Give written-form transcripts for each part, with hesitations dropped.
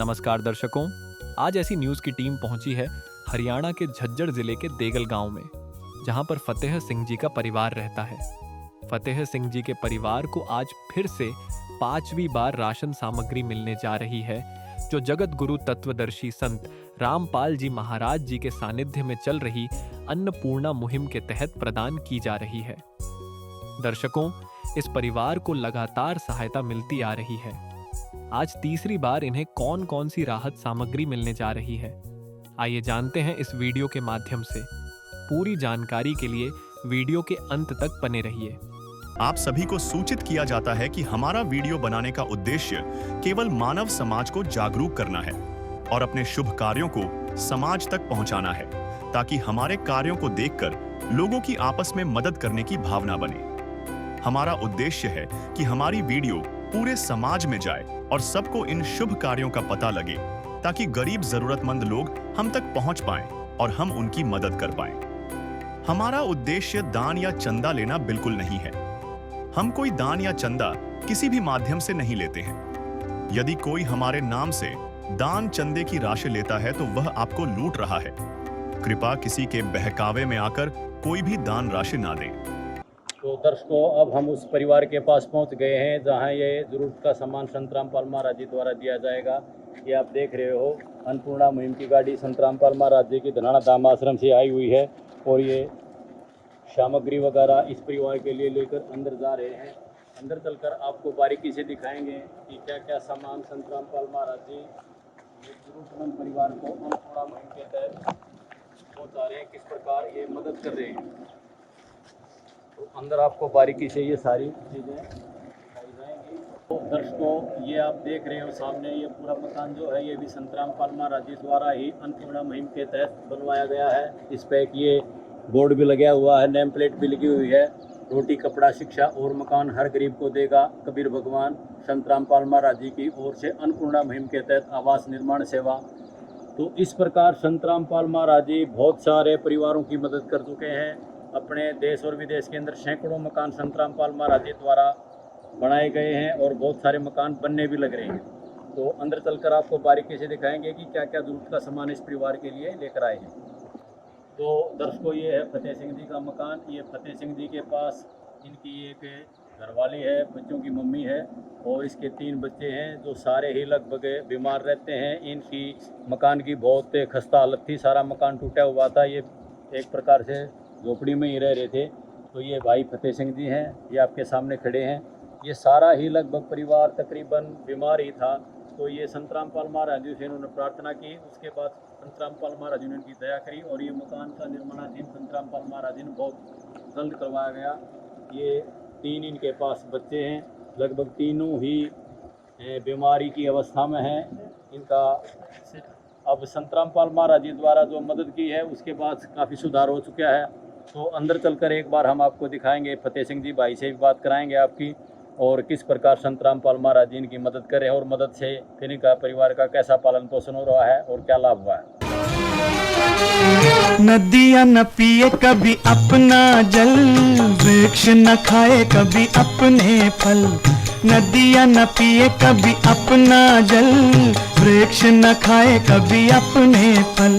नमस्कार दर्शकों। आज ऐसी न्यूज़ की टीम पहुंची है हरियाणा के झज्जर जिले के देगल गांव में, जहां पर फतेह सिंह जी का परिवार रहता है। फतेह सिंह जी के परिवार को आज फिर से 5वीं बार राशन सामग्री मिलने जा रही है, जो जगत गुरु तत्वदर्शी संत रामपाल जी महाराज जी के सानिध्य में चल रही अन्नपूर्णा मुहिम के तहत प्रदान की जा रही है। दर्शकों, इस परिवार को लगातार सहायता मिलती आ रही है। आज तीसरी बार इन्हें कौन कौन सी राहत सामग्री मिलने जा रही है, आइए जानते हैं इस वीडियो के माध्यम से। पूरी जानकारी के लिए वीडियो के अंत तक बने रहिए। आप सभी को सूचित किया जाता है कि हमारा वीडियो बनाने का उद्देश्य केवल मानव समाज को जागरूक करना है और अपने शुभ कार्यों को समाज तक पहुंचाना है, ताकि हमारे कार्यों को देखकर लोगों की आपस में मदद करने की भावना बने। हमारा उद्देश्य है कि हमारी वीडियो पूरे समाज में जाए और सबको इन शुभ कार्यों का पता लगे, ताकि गरीब जरूरतमंद लोग हम तक पहुंच पाएं और हम उनकी मदद कर पाएं। हमारा उद्देश्य दान या चंदा लेना बिल्कुल नहीं है। हम कोई दान या चंदा किसी भी माध्यम से नहीं लेते हैं। यदि कोई हमारे नाम से दान चंदे की राशि लेता है तो वह आपको लूट रहा है। कृपया किसी के बहकावे में आकर कोई भी दान राशि ना दें। तो दर्शकों, अब हम उस परिवार के पास पहुंच गए हैं जहां ये जरूरत का सामान संत रामपाल महाराज जी द्वारा दिया जाएगा। ये आप देख रहे हो, अन्नपूर्णा मुहिम की गाड़ी संत रामपाल महाराज जी की धनाना धाम आश्रम से आई हुई है और ये सामग्री वगैरह इस परिवार के लिए लेकर अंदर जा रहे हैं। अंदर चलकर आपको बारीकी से दिखाएंगे कि क्या क्या सामान संत रामपाल महाराज जी जरूरतमंद परिवार को अन्नपूर्णा मुहिम के तहत पहुँचा रहे हैं, किस प्रकार ये मदद कर रहे हैं। तो अंदर आपको बारीकी से ये सारी चीज़ें दिखाई जाएंगी। तो दर्शकों, ये आप देख रहे हो सामने, ये पूरा मकान जो है ये भी संत रामपाल महाराज जी द्वारा ही अन्नपूर्णा मुहिम के तहत बनवाया गया है। इस पे एक ये बोर्ड भी लगा हुआ है, नेम प्लेट भी लगी हुई है, रोटी कपड़ा शिक्षा और मकान हर गरीब को देगा कबीर भगवान संत रामपाल महाराज जी की ओर से अन्नपूर्णा मुहिम के तहत आवास निर्माण सेवा। तो इस प्रकार संत रामपाल महाराज जी बहुत सारे परिवारों की मदद कर चुके हैं। अपने देश और विदेश के अंदर सैकड़ों मकान संत रामपाल महाराज जी द्वारा बनाए गए हैं और बहुत सारे मकान बनने भी लग रहे हैं। तो अंदर चलकर आपको बारीकी से दिखाएंगे कि क्या क्या जरूरत का सामान इस परिवार के लिए लेकर आए हैं। तो दर्शकों, ये है फतेह सिंह जी का मकान। ये फतेह सिंह जी के पास इनकी एक घरवाली है, बच्चों की मम्मी है और इसके 3 बच्चे हैं जो सारे ही लगभग बीमार रहते हैं। इनकी मकान की बहुत खस्ता हालत थी, सारा मकान टूटा हुआ था, ये एक प्रकार से झोपड़ी में ही रह रहे थे। तो ये भाई फतेह सिंह जी हैं, ये आपके सामने खड़े हैं। ये सारा ही लगभग परिवार तकरीबन बीमार ही था। तो ये संत रामपाल महाराज जी से इन्होंने प्रार्थना की, उसके बाद संत रामपाल महाराज जी ने उनकी दया करी और ये मकान का निर्माणाधीन संत रामपाल महाराज जी ने बहुत जल्द करवाया गया। ये 3 इनके पास बच्चे हैं, लगभग तीनों ही बीमारी की अवस्था में हैं। इनका अब संत रामपाल महाराज जी द्वारा जो मदद की है उसके बाद काफ़ी सुधार हो चुका है। तो अंदर चलकर एक बार हम आपको दिखाएंगे, फतेह सिंह जी भाई से भी बात कराएंगे आपकी, और किस प्रकार संत रामपाल महाराज जी इनकी मदद कर रहे हैं और मदद से फिर इनका परिवार का कैसा पालन पोषण हो रहा है और क्या लाभ हुआ है। नदियाँ न पिए कभी अपना जल, वृक्ष न खाए कभी अपने फल। नदियाँ न पिए कभी अपना जल, वृक्ष न खाए कभी अपने फल।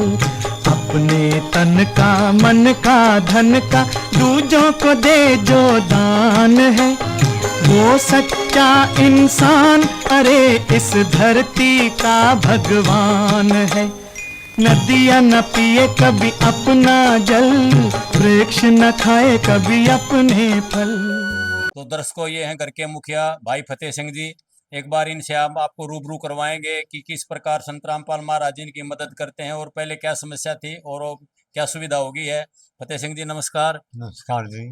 अपने तन का मन का धन का दूजों को दे जो दान है, वो सच्चा इंसान अरे इस धरती का भगवान है। नदियाँ न पिए कभी अपना जल, वृक्ष न खाए कभी अपने फल। तो दर्शकों, ये हैं घर के मुखिया भाई फतेह सिंह जी। एक बार इनसे हम आपको रूबरू करवाएंगे कि किस प्रकार संत रामपाल महाराज जी इनकी मदद करते हैं और पहले क्या समस्या थी और क्या सुविधा होगी है। फतेह सिंह जी नमस्कार। नमस्कार जी।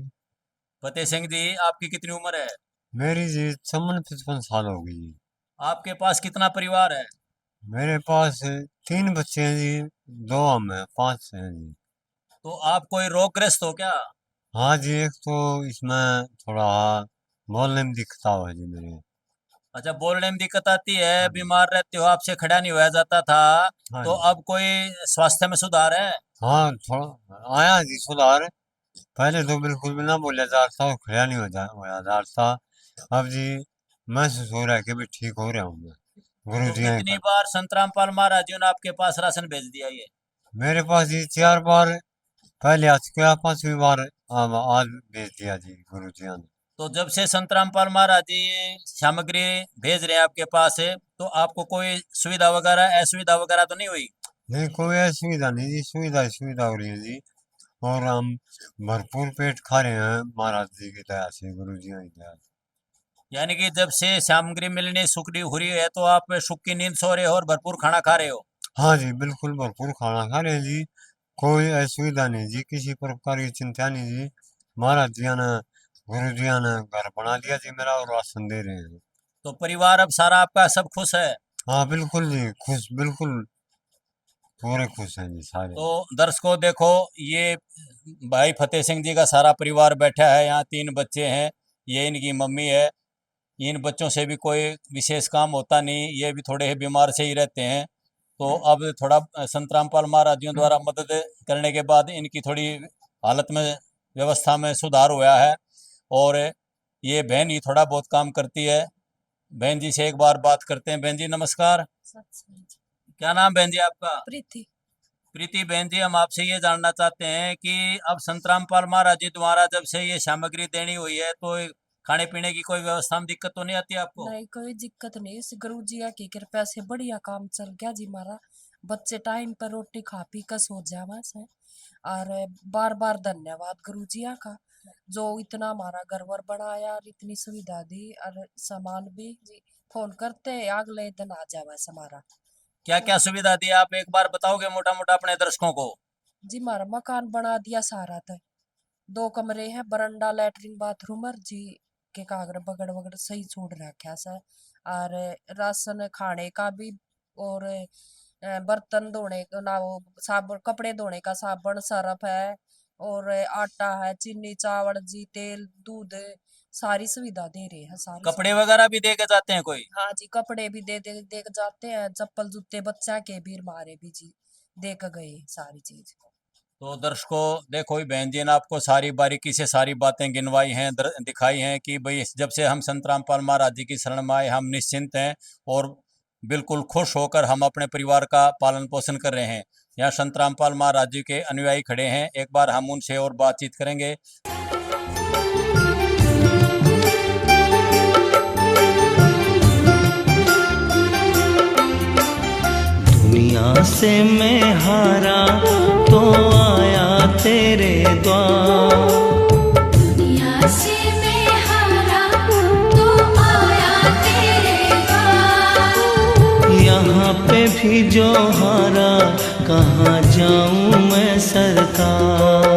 फतेह सिंह जी, आपकी कितनी उम्र है? मेरी जी 55 साल हो गई जी। आपके पास कितना परिवार है? मेरे पास 3 बच्चे हैं जी, 2 हम हैं, 5 हैं जी। तो आप कोई रोगग्रस्त हो क्या? हाँ जी, एक तो इसमें थोड़ा बोलने में दिक्कत है जी मेरे। अच्छा, बोलने में दिक्कत आती है, हाँ जी। बीमार रहते हो, आपसे खड़ा नहीं होया जाता था। हाँ तो जी। अब कोई स्वास्थ्य में सुधार है? हाँ, थोड़ा आया जी सुधार। पहले तो बिल्कुल भी ना बोला जा रहा था और खड़ा नहीं होया जा रहा था। अब जी महसूस हो रहा है कि भी ठीक हो रहा हूँ मैं। गुरु तो जी कितनी बार संत रामपाल महाराज जी ने आपके पास राशन भेज दिया ये? मेरे पास ये 4 बार पहले आ चुके हैं, 5वीं बार आज भेज दिया जी गुरु जी ने। तो जब से संत रामपाल महाराज जी सामग्री भेज रहे हैं आपके पास है, तो आपको कोई सुविधा वगैरह असुविधा वगैरह तो नहीं हुई? नहीं, कोई ऐसी सुविधा नहीं जी, सुविधा ही सुविधा हो रही है जी। और हम भरपूर पेट खा रहे हैं महाराज जी की दया से, गुरु जी की दया से। यानी कि जब से सामग्री मिलनी शुक्री हो रही है तो आप सुख की नींद सो रहे हो और भरपूर खाना खा रहे हो? हाँ जी, बिल्कुल भरपूर खाना खा रहे हैं जी। कोई असुविधा नहीं जी, किसी प्रकार की चिंता नहीं जी। महाराज जी ने, गुरु जी ने घर बना दिया जी मेरा, और राशन दे रहे हैं। तो परिवार अब सारा आपका सब खुश है? हाँ बिल्कुल जी, खुश, बिल्कुल पूरे खुश हैं जी सारे। तो दर्शकों देखो, ये भाई फतेह सिंह जी का सारा परिवार बैठा है यहाँ, 3 बच्चे हैं, ये इनकी मम्मी है। इन बच्चों से भी कोई विशेष काम होता नहीं, ये भी थोड़े बीमार से ही रहते हैं। तो अब थोड़ा संत रामपाल महाराज जी द्वारा मदद करने के बाद इनकी थोड़ी हालत में, व्यवस्था में सुधार हुआ है। और ये बहन ही थोड़ा बहुत काम करती है। बहन जी से एक बार बात करते हैं। बहन जी नमस्कार, क्या नाम बहन जी आपका? प्रीति। प्रीति बहन जी, हम आपसे ये जानना चाहते हैं कि अब संत रामपाल महाराज जी द्वारा जब से ये सामग्री देनी हुई है, तो खाने पीने की कोई व्यवस्था में दिक्कत तो नहीं आती आपको? नहीं, कोई दिक्कत नहीं, इस गुरु जी की कृपा से बढ़िया काम चल गया जी हमारा। बच्चे टाइम पर रोटी खा पी कर सो जावा से। और बार बार धन्यवाद गुरु जी का, जो इतना हमारा घरवर बनाया और इतनी सुविधा दी। और सामान भी जी फोन करते अगले दिन आ जावा से हमारा। क्या क्या सुविधा दी आप एक बार बताओगे मोटा मोटा अपने दर्शकों को? जी हमारा मकान बना दिया सारा था। 2 कमरे हैं, बरंडा, लैटरिन, बाथरूम और जी के कागड़ बगड़ वगड़ सही छोड़ रखा है। और राशन खाने का भी, और बर्तन धोने का ना, वो साबुन, कपड़े धोने का साबुन, सरफ है, और आटा है, चीनी, चावल जी, तेल, दूध, सारी सुविधा दे रहे हैं सारी। कपड़े वगैरह भी दे के जाते हैं कोई? हाँ जी, कपड़े भी दे के जाते हैं, चप्पल जूते बच्चा के भी, हमारे भी जी दे के गए सारी चीज। तो दर्शकों देखो, बहन जी ने आपको सारी बारीकी से सारी बातें गिनवाई हैं, दिखाई हैं कि भाई जब से हम संत रामपाल महाराज जी की शरण में आए, हम निश्चिंत हैं और बिल्कुल खुश होकर हम अपने परिवार का पालन पोषण कर रहे हैं। यहाँ संत रामपाल महाराज जी के अनुयायी खड़े हैं, एक बार हम उनसे और बातचीत करेंगे। दुनिया से मैं हारा तो आया तेरे द्वार, दुनिया से मैं हारा तो आया तेरे द्वार। यहाँ पे भी जो हारा कहाँ जाऊँ मैं सरकार।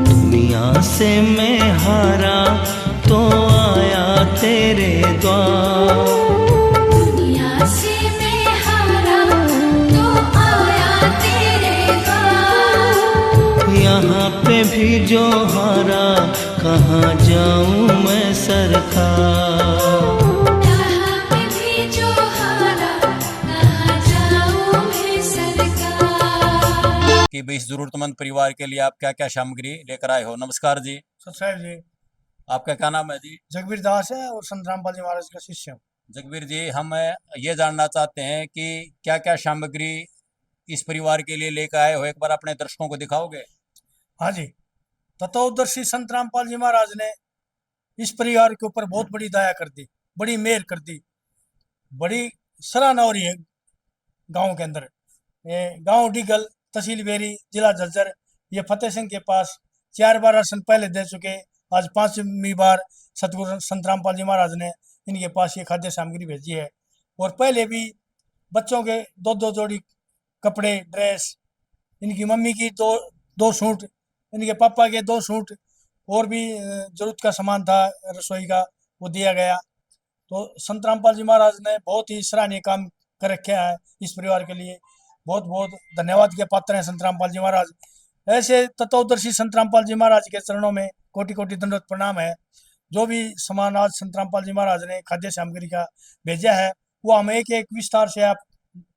दुनिया से मैं हारा तो आया तेरे द्वार, दुनिया से मैं हारा तो आया तेरे द्वार। यहाँ पे भी जो हारा कहाँ जाऊँ मैं सरकार। यहाँ पे भी जो हारा कहाँ जाऊँ मैं सरकार। कि भाई इस जरूरतमंद परिवार के लिए आप क्या क्या सामग्री लेकर आए हो। नमस्कार जी, सतसाहिब जी, आपका क्या नाम है जी? जगबीर दास है और संत रामपाल जी महाराज का शिष्य हूँ। जगबीर जी, हम ये जानना चाहते हैं कि क्या क्या सामग्री इस परिवार के लिए लेकर आए हो, एक बार अपने दर्शकों को दिखाओगे? हाँ जी, तत्वदर्शी संत रामपाल जी महाराज ने इस परिवार के ऊपर बहुत बड़ी दया कर दी, बड़ी मेहर कर दी, बड़ी सराहना हो रही है गांव के अंदर। ये गांव डिगल, तहसील बेरी, जिला झज्जर, ये फतेह सिंह के पास 4 बार राशन पहले दे चुके, आज 5वीं बार सतगुरु संत रामपाल जी महाराज ने इनके पास ये खाद्य सामग्री भेजी है। और पहले भी बच्चों के 2-2 जोड़ी कपड़े, ड्रेस, इनकी मम्मी की 2 सूट, इनके पापा के 2 सूट, और भी जरूरत का सामान था रसोई का, वो दिया गया। तो संत रामपाल जी महाराज ने बहुत ही सराहनीय काम कर रखा है इस परिवार के लिए। बहुत बहुत धन्यवाद के पात्र हैं संत रामपाल जी महाराज। ऐसे तत्वदर्शी संत रामपाल जी महाराज के चरणों में कोटि कोटि दंडवत प्रणाम है। जो भी सामान आज संत रामपाल जी महाराज ने खाद्य सामग्री का भेजा है, वो हम एक एक विस्तार से आप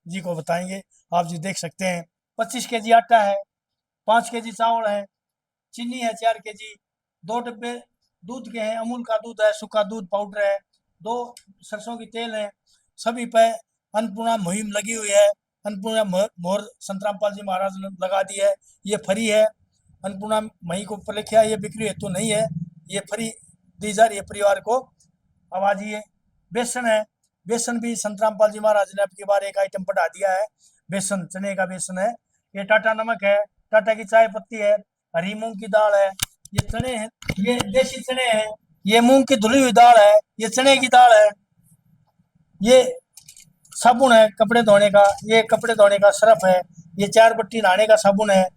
जी को बताएंगे। आप जी देख सकते हैं, 25 केजी आटा है, 5 केजी चावल है, चीनी है 4 केजी, 2 डब्बे दूध के हैं, अमूल का दूध है, सूखा दूध पाउडर है, 2 सरसों की तेल है, सभी पे अन्नपूर्णा मुहिम लगी हुई है। अन्नपूर्णा मोहर संतरामपाल जी महाराज ने लगा दी है। ये फ्री है, अन्नपूर्णा मही को ऊपर लिखा है, ये बिक्री हेतु तो नहीं है, ये फ्री दी जा रही है परिवार को। अब आज ये बेसन है, बेसन भी संतरामपाल जी महाराज ने अब की बार एक आइटम बढ़ा दिया है, बेसन चने का बेसन है। ये टाटा नमक है, टाटा की चाय पत्ती है, हरी मूंग की दाल है, ये चने हैं, ये देसी चने हैं, ये मूंग की धुली हुई दाल है, ये चने की दाल है, ये साबुन है कपड़े धोने का, ये कपड़े धोने का सर्फ है, ये 4 बट्टी नहाने का साबुन है,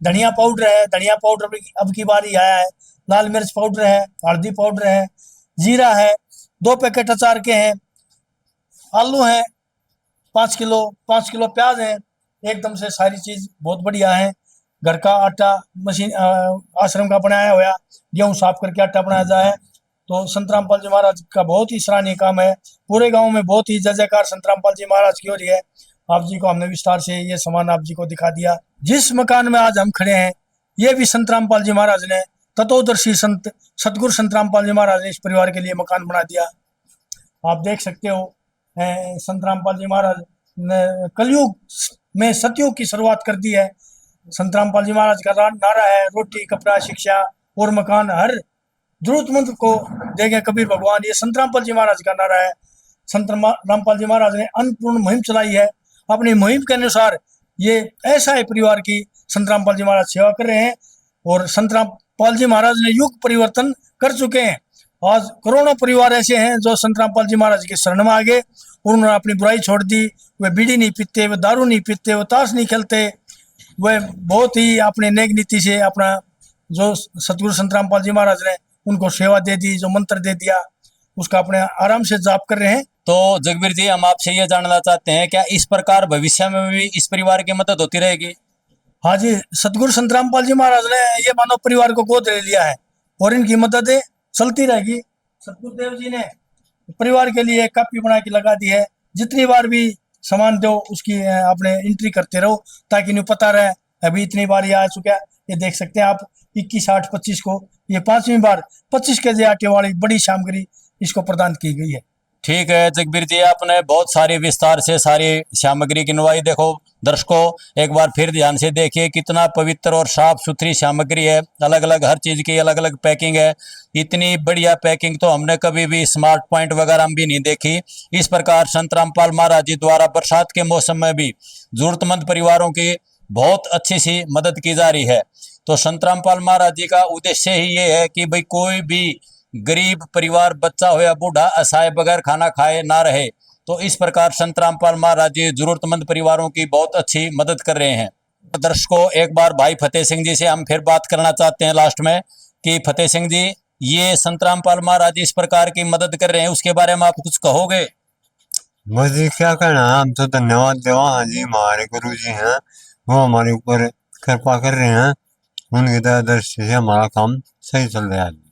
धनिया पाउडर है, धनिया पाउडर भी अब की बार ही आया है, लाल मिर्च पाउडर है, हल्दी पाउडर है, जीरा है, 2 पैकेट अचार के हैं, आलू है 5 किलो प्याज है। एकदम से सारी चीज बहुत बढ़िया है। घर का आटा मशीन आश्रम का बनाया हुआ, गेहूं साफ करके आटा बनाया जाए, तो संतरामपाल जी महाराज का बहुत ही सराहनीय काम है। पूरे गांव में बहुत ही जय जयकार संतरामपाल जी महाराज की हो रही है। आप जी को हमने विस्तार से ये सामान आप जी को दिखा दिया। जिस मकान में आज हम खड़े हैं, ये भी संतरामपाल जी महाराज ने, तत्वदर्शी संत सतगुरु संतरामपाल जी महाराज ने इस परिवार के लिए मकान बना दिया। आप देख सकते हो संतरामपाल जी महाराज ने कलयुग में सतयुग की शुरुआत कर दी है। संतरामपाल जी महाराज का नारा है, रोटी कपड़ा शिक्षा और मकान हर जरूरतमंद को देंगे कबीर भगवान। ये संतरामपाल जी महाराज का नारा है। संतरामपाल जी महाराज ने अन्नपूर्ण मुहिम चलाई है। अपनी मुहिम के अनुसार ये ऐसा है परिवार की संतरामपाल जी महाराज सेवा कर रहे हैं, और संतरामपाल जी महाराज ने युग परिवर्तन कर चुके हैं। आज करोड़ों परिवार ऐसे हैं जो संतरामपाल जी महाराज के शरण में आ गए, उन्होंने अपनी बुराई छोड़ दी। वे बीड़ी नहीं पीते, वे दारू नहीं पीते, वो ताश नहीं खेलते, वे बहुत ही अपने नेक नीति से अपना जो सतगुरु संतरामपाल जी महाराज ने उनको सेवा दे दी, जो मंत्र दे दिया, उसका अपने आराम से जाप कर रहे हैं। तो जगबीर जी, हम आपसे ये जानना चाहते हैं, क्या इस प्रकार भविष्य में भी इस परिवार की मदद होती रहेगी? हाँ जी, सतगुरु संतरामपाल जी महाराज ने ये मानव परिवार को गोद ले लिया है और इनकी मदद चलती रहेगी। सतगुरुदेव जी ने परिवार के लिए कापी बना के लगा दी है, जितनी बार भी सामान दो उसकी अपने एंट्री करते रहो, ताकि इन्हें पता रहे अभी इतनी बार ये आ चुका है। ये देख सकते हैं आप 21, 8, 25 को ये 5वीं बार 25 केजी आटे वाली बड़ी सामग्री इसको प्रदान की गई है। ठीक है जगबीर जी, आपने बहुत सारी विस्तार से सारी सामग्री गिनवाई। देखो दर्शकों, एक बार फिर ध्यान से देखिए कितना पवित्र और साफ सुथरी सामग्री है। अलग अलग हर चीज की अलग अलग पैकिंग है। इतनी बढ़िया पैकिंग तो हमने कभी भी स्मार्ट पॉइंट वगैरह में भी नहीं देखी। इस प्रकार संतरामपाल महाराज जी द्वारा बरसात के मौसम में भी जरूरतमंद परिवारों की बहुत अच्छी सी मदद की जा रही है। तो संतरामपाल महाराज जी का उद्देश्य ही ये है कि भाई कोई भी गरीब परिवार, बच्चा हो या बूढ़ा, असहाय बगैर खाना खाए ना रहे। तो इस प्रकार संतरामपाल महाराज जी जरूरतमंद परिवारों की बहुत अच्छी मदद कर रहे हैं। दर्शकों, एक बार भाई फतेह सिंह जी से हम फिर बात करना चाहते हैं लास्ट में कि फतेह सिंह जी, ये संतरामपाल महाराज जी इस प्रकार की मदद कर रहे हैं, उसके बारे में आप कुछ कहोगे? बस जी क्या कहना है, हम तो धन्यवाद देवा। हाँ जी, हमारे गुरु जी हैं, वो हमारे ऊपर कृपा कर रहे हैं, उनकी दृष्टि से हमारा काम सही चल रहा है।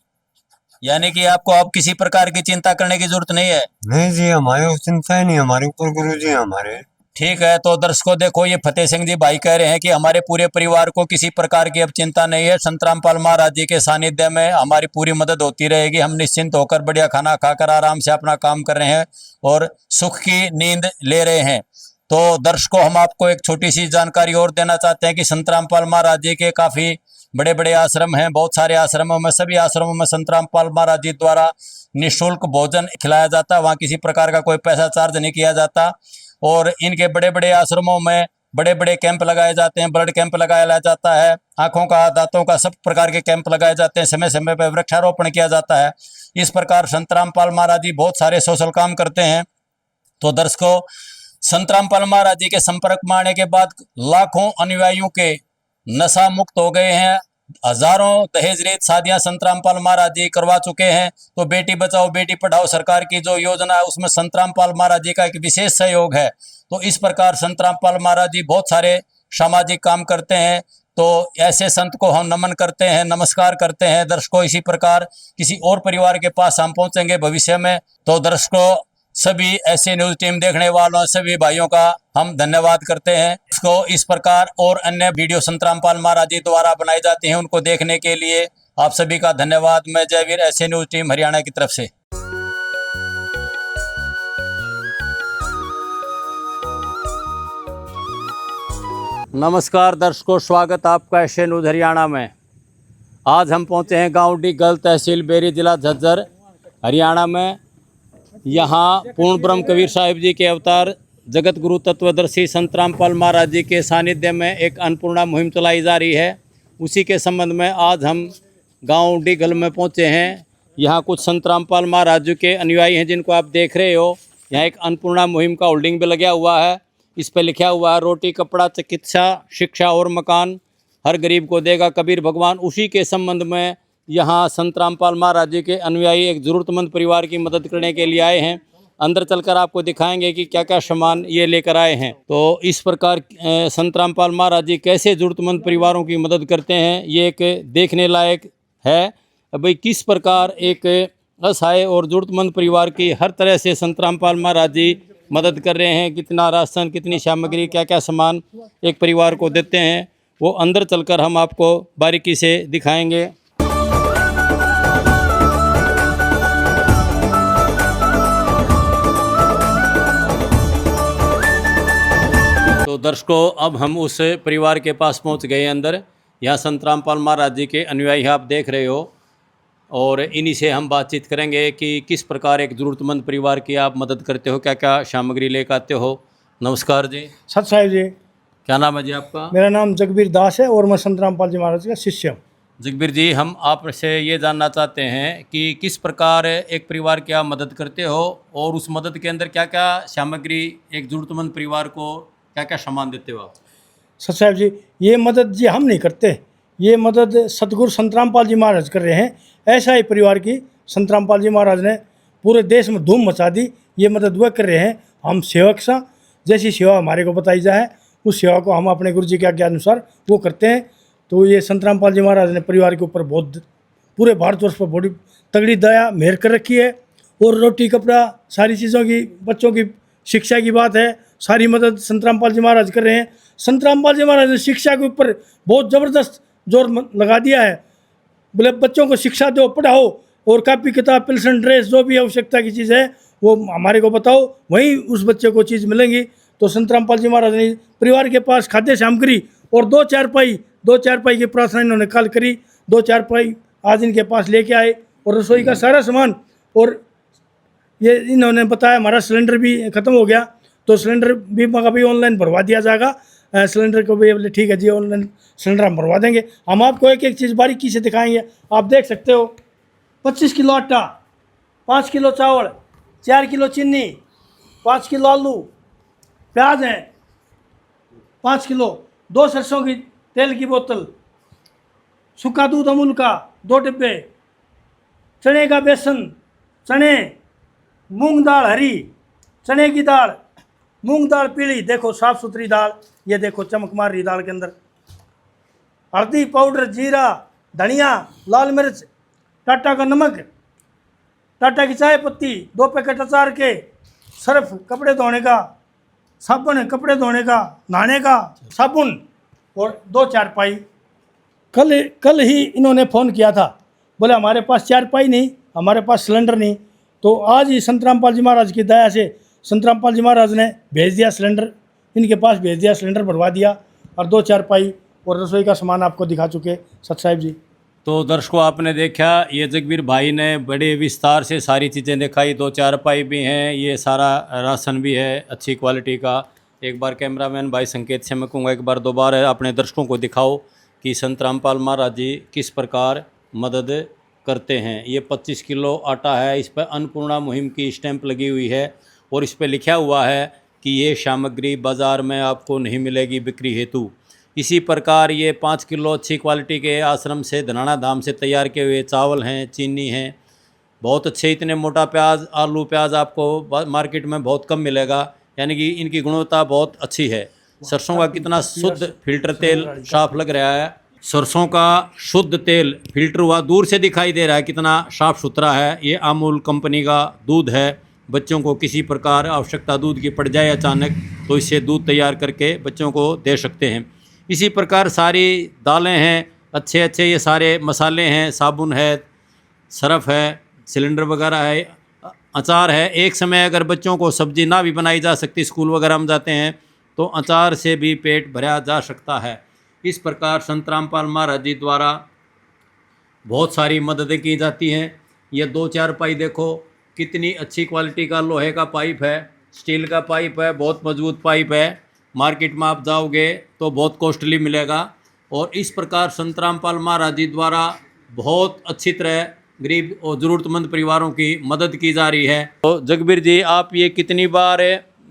यानी कि आपको अब किसी प्रकार की चिंता करने की जरूरत नहीं है? नहीं जी, हमारे चिंता ही नहीं, हमारे ऊपर गुरु जी हैं हमारे। ठीक है, तो दर्शकों देखो, ये फतेह सिंह जी भाई कह रहे हैं कि हमारे पूरे परिवार को किसी प्रकार की अब चिंता नहीं है। संतरामपाल महाराज जी के सानिध्य में हमारी पूरी मदद होती रहेगी। हम निश्चिंत होकर बढ़िया खाना खाकर आराम से अपना काम कर रहे हैं और सुख की नींद ले रहे हैं। तो दर्शकों, हम आपको एक छोटी सी जानकारी और देना चाहते हैं कि संतरामपाल महाराज जी के काफी बड़े बड़े आश्रम हैं। बहुत सारे आश्रमों में, सभी आश्रमों में संतरामपाल महाराज जी द्वारा निःशुल्क भोजन खिलाया जाता है। वहाँ किसी प्रकार का कोई पैसा चार्ज नहीं किया जाता। और इनके बड़े बड़े आश्रमों में बड़े बड़े कैंप लगाए जाते हैं, ब्लड कैंप लगाया जाता है, आंखों का, दांतों का, सब प्रकार के कैंप लगाए जाते हैं। समय समय पर वृक्षारोपण किया जाता है। इस प्रकार संतरामपाल महाराज जी बहुत सारे सोशल काम करते हैं। तो दर्शकों, संतरामपाल महाराज जी के संपर्क में आने के बाद लाखों अनुयायियों के नशा मुक्त हो गए हैं। हजारों दहेज रहित शादियां संतरामपाल महाराज जी करवा चुके हैं। तो बेटी बचाओ बेटी पढ़ाओ सरकार की जो योजना है, उसमें संतरामपाल महाराज जी का एक विशेष सहयोग है। तो इस प्रकार संतरामपाल महाराज जी बहुत सारे सामाजिक काम करते हैं। तो ऐसे संत को हम नमन करते हैं, नमस्कार करते हैं। दर्शकों, इसी प्रकार किसी और परिवार के पास हम पहुंचेंगे भविष्य में। तो दर्शकों, सभी ऐसे न्यूज टीम देखने वालों सभी भाइयों का हम धन्यवाद करते हैं। इसको इस प्रकार और अन्य वीडियो संतरामपाल महाराज जी द्वारा बनाई जाती हैं, उनको देखने के लिए आप सभी का धन्यवाद। मैं जयवीर, ऐसे न्यूज़ टीम हरियाणा की तरफ से। नमस्कार दर्शकों, स्वागत आपका एशिया न्यूज़ हरियाणा में। आज हम पहुंचे हैं गांव डीगल, तहसील बेरी, जिला झज्जर, हरियाणा में। यहाँ पूर्ण ब्रह्म कबीर साहिब जी के अवतार जगत गुरु तत्वदर्शी संत रामपाल महाराज जी के सानिध्य में एक अन्नपूर्णा मुहिम चलाई जा रही है। उसी के संबंध में आज हम गांव डीगल में पहुंचे हैं। यहाँ कुछ संत रामपाल महाराज जी के अनुयायी हैं जिनको आप देख रहे हो। यहाँ एक अन्नपूर्णा मुहिम का होल्डिंग भी लगा हुआ है। इस पर लिखा हुआ है, रोटी कपड़ा चिकित्सा शिक्षा और मकान हर गरीब को देगा कबीर भगवान। उसी के संबंध में यहाँ संत रामपाल महाराज जी के अनुयायी एक ज़रूरतमंद परिवार की मदद करने के लिए आए हैं। अंदर चलकर आपको दिखाएंगे कि क्या क्या सामान ये लेकर आए हैं। तो इस प्रकार संत रामपाल महाराज जी कैसे ज़रूरतमंद परिवारों की मदद करते हैं, ये एक देखने लायक है। भाई किस प्रकार एक असहाय और ज़रूरतमंद परिवार की हर तरह से संत रामपाल महाराज जी मदद कर रहे हैं। कितना राशन, कितनी सामग्री, क्या क्या सामान एक परिवार को देते हैं, वो अंदर चलकर हम आपको बारीकी से दिखाएंगे। तो दर्शकों, अब हम उस परिवार के पास पहुंच गए अंदर। यहाँ संत रामपाल महाराज जी के अनुयायी आप देख रहे हो और इन्हीं से हम बातचीत करेंगे कि किस प्रकार एक ज़रूरतमंद परिवार की आप मदद करते हो, क्या क्या सामग्री लेकर आते हो। नमस्कार जी। सत साहिब जी। क्या नाम है जी आपका? मेरा नाम जगबीर दास है और मैं संत रामपाल जी महाराज का शिष्य हूँ। जगबीर जी, हम आपसे ये जानना चाहते हैं कि किस प्रकार एक परिवार की आप मदद करते हो और उस मदद के अंदर क्या क्या सामग्री एक ज़रूरतमंद परिवार को क्या क्या सामान देते हो आप? सत साहिब जी, ये मदद जी हम नहीं करते, ये मदद सतगुरु संत रामपाल जी महाराज कर रहे हैं। ऐसा ही परिवार की संत रामपाल जी महाराज ने पूरे देश में धूम मचा दी। ये मदद वह कर रहे हैं। हम सेवक सा जैसी सेवा हमारे को बताई जाए उस सेवा को हम अपने गुरु जी के आज्ञा अनुसार वो करते हैं। तो ये संत रामपाल जी महाराज ने परिवार के ऊपर बहुत, पूरे भारतवर्ष पर बड़ी तगड़ी दया मेहर कर रखी है। और रोटी कपड़ा सारी चीज़ों की, बच्चों की शिक्षा की बात है, सारी मदद संत रामपाल जी महाराज कर रहे हैं। संत रामपाल जी महाराज ने शिक्षा के ऊपर बहुत ज़बरदस्त जोर लगा दिया है। बोले बच्चों को शिक्षा दो, पढ़ाओ, और कापी किताब, पेंशन, ड्रेस, जो भी आवश्यकता की चीज़ है वो हमारे को बताओ, वहीं उस बच्चे को चीज़ मिलेंगी। तो संत रामपाल जी महाराज ने परिवार के पास खाद्य सामग्री और दो चारपाई की प्रार्थना इन्होंने कल करी। 2 चारपाई आज इनके पास लेके आए और रसोई का सारा सामान। और ये इन्होंने बताया हमारा सिलेंडर भी ख़त्म हो गया, तो सिलेंडर भी मगा भी ऑनलाइन भरवा दिया जाएगा। सिलेंडर को भी बोले ठीक है जी, ऑनलाइन सिलेंडर हम भरवा देंगे। हम आपको एक एक चीज़ बारीकी से दिखाएंगे। आप देख सकते हो 25 किलो आटा, 5 किलो चावल, 4 किलो चीनी, 5 किलो आलू, प्याज है 5 किलो, 2 सरसों की तेल की बोतल, सूखा दूध अमूल का 2 डिब्बे, चने का बेसन, चने, मूंग दाल हरी, चने की दाल, मूंग दाल पीली, देखो साफ़ सुथरी दाल, ये देखो चमक मार रही दाल के अंदर, हल्दी पाउडर, जीरा, धनिया, लाल मिर्च, टाटा का नमक, टाटा की चाय पत्ती, 2 पैकेट अचार के, सर्फ कपड़े धोने का, साबुन कपड़े धोने का, नहाने का साबुन, और 2 चारपाई। कल ही इन्होंने फ़ोन किया था, बोले हमारे पास चारपाई नहीं, हमारे पास सिलेंडर नहीं। तो आज ही संत रामपाल जी महाराज की दया से संत रामपाल जी महाराज ने भेज दिया सिलेंडर, इनके पास भेज दिया, सिलेंडर भरवा दिया और 2 चारपाई और रसोई का सामान आपको दिखा चुके सत साहिब जी। तो दर्शकों, आपने देखा ये जगबीर भाई ने बड़े विस्तार से सारी चीज़ें दिखाई। 2 चारपाई भी हैं, ये सारा राशन भी है अच्छी क्वालिटी का। एक बार कैमरामैन भाई संकेत से मैं कहूँगा एक बार दोबारा अपने दर्शकों को दिखाओ कि संत रामपाल महाराज जी किस प्रकार मदद करते हैं। ये 25 किलो आटा है, इस पर अन्नपूर्णा मुहिम की स्टैंप लगी हुई है और इस पर लिखा हुआ है कि ये सामग्री बाज़ार में आपको नहीं मिलेगी बिक्री हेतु। इसी प्रकार ये 5 किलो अच्छी क्वालिटी के आश्रम से धनाना धाम से तैयार किए हुए चावल हैं, चीनी हैं, बहुत अच्छे। इतने मोटा प्याज, आलू प्याज आपको मार्केट में बहुत कम मिलेगा, यानी कि इनकी गुणवत्ता बहुत अच्छी है। सरसों का कितना शुद्ध फिल्टर तेल साफ लग रहा है, सरसों का शुद्ध तेल फिल्टर हुआ दूर से दिखाई दे रहा है, कितना साफ़ सुथरा है। ये अमूल कंपनी का दूध है। बच्चों को किसी प्रकार आवश्यकता दूध की पड़ जाए अचानक तो इससे दूध तैयार करके बच्चों को दे सकते हैं। इसी प्रकार सारी दालें हैं, अच्छे अच्छे ये सारे मसाले हैं, साबुन है, सरफ है, सिलेंडर वगैरह है, अचार है। एक समय अगर बच्चों को सब्जी ना भी बनाई जा सकती, स्कूल वगैरह में जाते हैं, तो अचार से भी पेट भरा जा सकता है। इस प्रकार संत रामपाल महाराज जी द्वारा बहुत सारी मददें की जाती हैं। ये 2-4 पाई देखो, कितनी अच्छी क्वालिटी का लोहे का पाइप है, स्टील का पाइप है, बहुत मजबूत पाइप है। मार्केट में आप जाओगे तो बहुत कॉस्टली मिलेगा। और इस प्रकार संत रामपाल महाराज जी द्वारा बहुत अच्छी तरह गरीब और ज़रूरतमंद परिवारों की मदद की जा रही है। तो जगबीर जी, आप ये कितनी बार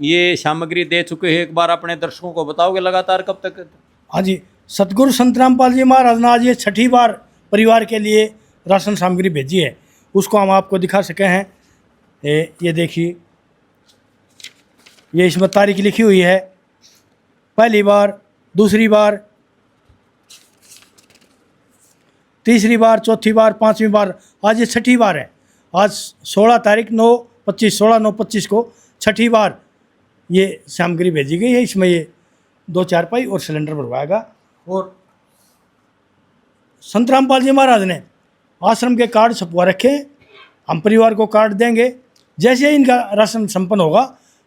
ये सामग्री दे चुके हैं, एक बार अपने दर्शकों को बताओगे लगातार कब तक? हाँ जी, सतगुरु संत रामपाल जी महाराज ने आज ये 6ठी बार परिवार के लिए राशन सामग्री भेजी है, उसको हम आपको दिखा सके हैं। ये देखिए, ये इसमें तारीख लिखी हुई है, पहली बार, दूसरी बार, तीसरी बार, चौथी बार, 5वीं बार, आज ये 6ठी बार है। आज 16 तारीख 9/25 16/9/25 को 6ठी बार ये सामग्री भेजी गई है। इसमें ये 2-4 पाई और सिलेंडर भरवाएगा। और संत रामपाल जी महाराज ने आश्रम के कार्ड छपवा रखे, हम परिवार को कार्ड देंगे। जैसे इनका राशन संपन्न होगा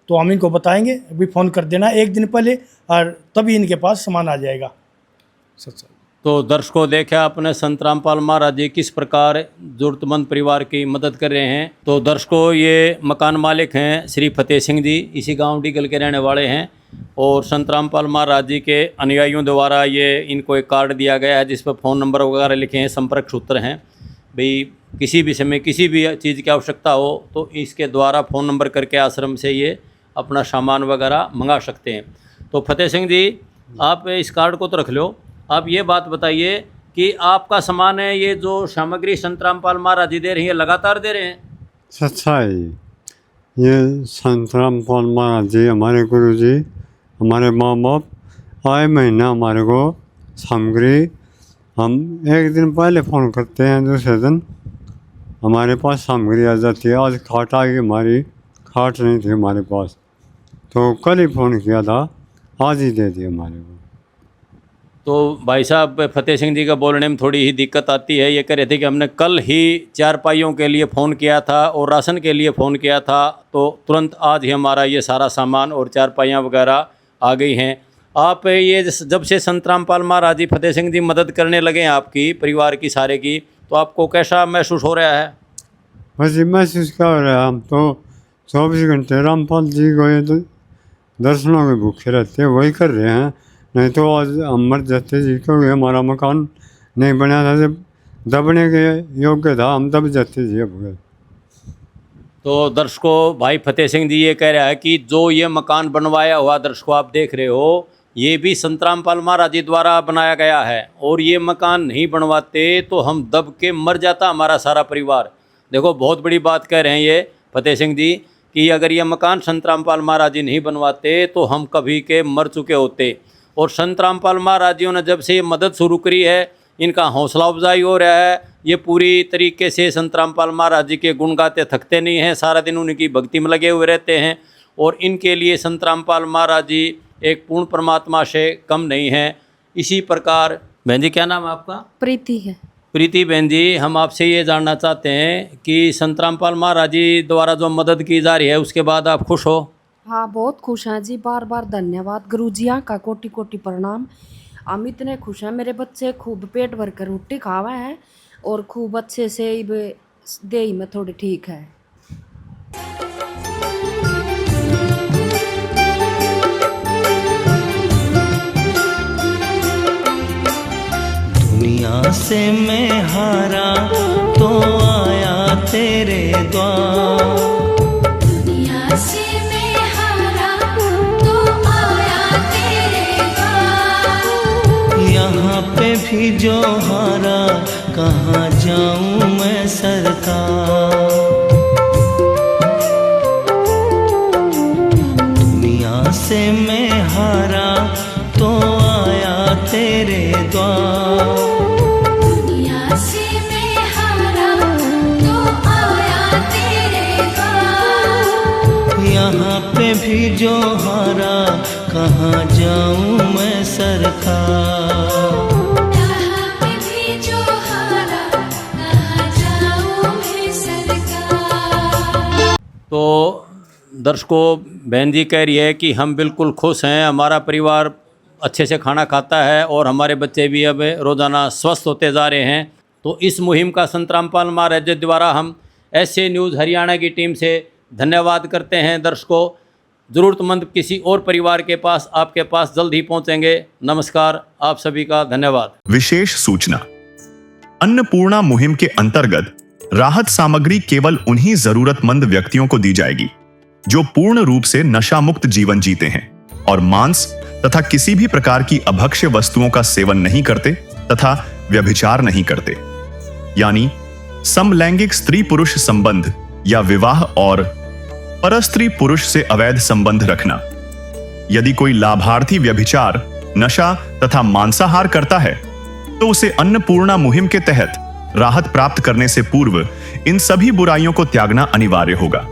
तो हम इनको बताएंगे, अभी फ़ोन कर देना 1 दिन पहले, और तभी इनके पास सामान आ जाएगा। सच। तो दर्शकों, देखा आपने संत रामपाल महाराज जी किस प्रकार ज़रूरतमंद परिवार की मदद कर रहे हैं। तो दर्शकों, ये मकान मालिक हैं श्री फतेह सिंह जी, इसी गांव डीगल के रहने वाले हैं। और संत रामपाल महाराज जी के अनुयायियों द्वारा ये इनको एक कार्ड दिया गया है जिस पर फ़ोन नंबर वगैरह लिखे हैं, संपर्क सूत्र हैं। भाई किसी भी समय किसी भी चीज़ की आवश्यकता हो तो इसके द्वारा फ़ोन नंबर करके आश्रम से ये अपना सामान वगैरह मंगा सकते हैं। तो फतेह सिंह जी, आप इस कार्ड को तो रख लो। आप ये बात बताइए कि आपका सामान है, ये जो सामग्री संत रामपाल महाराज जी दे रही है, लगातार दे रहे हैं? सच्चाई, ये संत रामपाल महाराज जी हमारे गुरु जी, हमारे माँ बाप आए महीना हमारे को सामग्री, हम 1 दिन पहले फ़ोन करते हैं, दूसरे दिन हमारे पास सामग्री आ जाती है। आज खाट आ गई, हमारी खाट नहीं थी हमारे पास, तो कल ही फ़ोन किया था, आज ही दे दी हमारे को। तो भाई साहब, फतेह सिंह जी का बोलने में थोड़ी ही दिक्कत आती है। ये कह रहे थे कि हमने कल ही 4 पाइयों के लिए फ़ोन किया था और राशन के लिए फ़ोन किया था, तो तुरंत आज ही हमारा ये सारा सामान और 4 पाइयाँ वगैरह आ गई हैं। आप ये जब से संत रामपाल महाराज जी, फतेह सिंह जी मदद करने लगे हैं आपकी परिवार की सारे की, तो आपको कैसा महसूस हो रहा है? बस ये महसूस क्या हो रहा है, हम तो 24 घंटे रामपाल जी को ये दर्शनों में भूखे रहते हैं, वही कर रहे हैं। नहीं तो आज हम मर जाते जी, क्योंकि हमारा मकान नहीं बना था, जब दबने के योग्य था हम दब जाते जी। अब तो दर्शकों, भाई फतेह सिंह जी ये कह रहा है कि जो ये मकान बनवाया हुआ दर्शकों आप देख रहे हो, ये भी संत रामपाल महाराज जी द्वारा बनाया गया है। और ये मकान नहीं बनवाते तो हम दब के मर जाता हमारा सारा परिवार। देखो, बहुत बड़ी बात कह रहे हैं ये फतेह सिंह जी कि अगर ये मकान संत रामपाल महाराज जी नहीं बनवाते तो हम कभी के मर चुके होते। और संत रामपाल महाराज जी ने जब से ये मदद शुरू करी है, इनका हौसला अफजाई हो रहा है। ये पूरी तरीके से संत रामपाल महाराज जी के गुण गाते थकते नहीं हैं, सारा दिन उनकी भक्ति में लगे हुए रहते हैं। और इनके लिए संत रामपाल महाराज जी एक पूर्ण परमात्मा से कम नहीं हैं। इसी प्रकार, बहन जी क्या नाम है आपका? प्रीति है। प्रीति बहन जी, हम आपसे ये जानना चाहते हैं कि संत रामपाल महाराज जी द्वारा जो मदद की जा रही है उसके बाद आप खुश हो? हाँ, बहुत खुश हैं जी, बार बार धन्यवाद गुरुजिया का, कोटि कोटि प्रणाम। हम इतने खुश हैं, मेरे बच्चे खूब पेट भर कर रोटी खावा है और खूब अच्छे से देही में थोड़ी ठीक है। दुनिया से मैं हारा तो आया तेरे द्वार, दुनिया से मैं हारा तो आया तेरे द्वार। यहाँ पे भी जो हारा कहाँ जाऊँ मैं सरकार। दुनिया से मैं हारा तो आया तेरे द्वार, दुनिया से मैं हारा तो आया तेरे द्वार। यहाँ पे भी जो हारा कहाँ जाऊँ मैं सरकार। यहाँ पे तो दर्शकों, बहन जी कह रही है कि हम बिल्कुल खुश हैं, हमारा परिवार अच्छे से खाना खाता है और हमारे बच्चे भी अब रोज़ाना स्वस्थ होते जा रहे हैं। तो इस मुहिम का संत रामपाल महाराज द्वारा हम ऐसे न्यूज़ हरियाणा की टीम से धन्यवाद करते हैं। दर्शकों, ज़रूरतमंद किसी और परिवार के पास आपके पास जल्द ही पहुंचेंगे। नमस्कार, आप सभी का धन्यवाद। विशेष सूचना, अन्नपूर्णा मुहिम के अंतर्गत राहत सामग्री केवल उन्हीं जरूरतमंद व्यक्तियों को दी जाएगी जो पूर्ण रूप से नशा मुक्त जीवन जीते हैं और मांस तथा किसी भी प्रकार की अभक्ष्य वस्तुओं का सेवन नहीं करते तथा व्यभिचार नहीं करते, यानी समलैंगिक स्त्री पुरुष संबंध या विवाह और परस्त्री पुरुष से अवैध संबंध रखना। यदि कोई लाभार्थी व्यभिचार, नशा तथा मांसाहार करता है तो उसे अन्नपूर्णा मुहिम के तहत राहत प्राप्त करने से पूर्व इन सभी बुराइयों को त्यागना अनिवार्य होगा।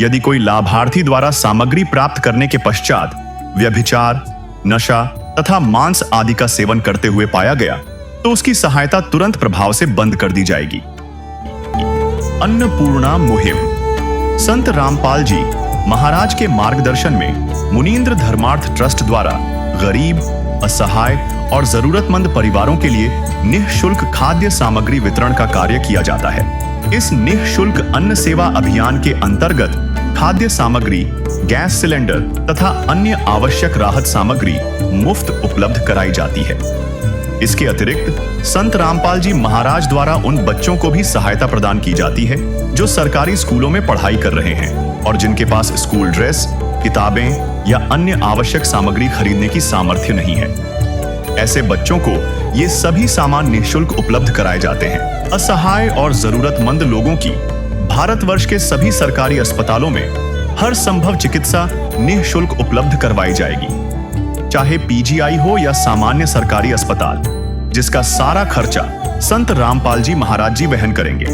यदि कोई लाभार्थी द्वारा सामग्री प्राप्त करने के पश्चात व्यभिचार, नशा तथा मांस आदि का सेवन करते हुए पाया गया तो उसकी सहायता तुरंत प्रभाव से बंद कर दी जाएगी। अन्नपूर्णा मुहिम संत रामपाल जी महाराज के मार्गदर्शन में मुनींद्र धर्मार्थ ट्रस्ट द्वारा गरीब, असहाय और जरूरतमंद परिवारों के लिए निःशुल्क खाद्य सामग्री वितरण का कार्य किया जाता है। इस निःशुल्क अन्न सेवा अभियान के अंतर्गत खाद्य सामग्री, गैस सिलेंडर तथा अन्य आवश्यक राहत सामग्री मुफ्त उपलब्ध कराई जाती है। इसके अतिरिक्त संत रामपाल जी महाराज द्वारा उन बच्चों को भी सहायता प्रदान की जाती है जो सरकारी स्कूलों में पढ़ाई कर रहे हैं और जिनके पास स्कूल ड्रेस, किताबें या अन्य आवश्यक सामग्री खरीदने की सामर्थ्य नहीं है। ऐसे बच्चों को ये सभी सामान निःशुल्क उपलब्ध कराए जाते हैं। असहाय और जरूरतमंद लोगों की भारतवर्ष के सभी सरकारी अस्पतालों में हर संभव चिकित्सा निःशुल्क उपलब्ध करवाई जाएगी, चाहे पीजीआई हो या सामान्य सरकारी अस्पताल, जिसका सारा खर्चा संत रामपाल जी महाराज जी वहन करेंगे।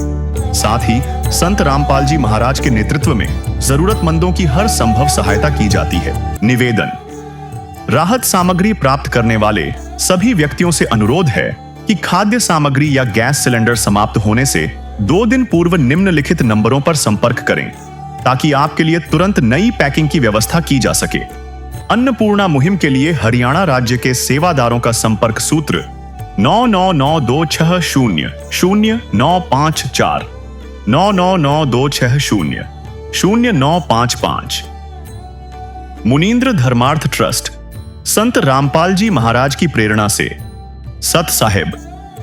साथ ही संत रामपाल जी महाराज के नेतृत्व में जरूरतमंदों की हर संभव सहायता की जाती है। निवेदन, राहत सामग्री प्राप्त करने वाले सभी व्यक्तियों से अनुरोध है कि खाद्य सामग्री या गैस सिलेंडर समाप्त होने से 2 दिन पूर्व निम्नलिखित नंबरों पर संपर्क करें ताकि आपके लिए तुरंत नई पैकिंग की व्यवस्था की जा सके। अन्नपूर्णा मुहिम के लिए हरियाणा राज्य के सेवादारों का संपर्क सूत्र 9992600954 9992600955। मुनींद्र धर्मार्थ ट्रस्ट संत रामपाल जी महाराज की प्रेरणा से सत साहिब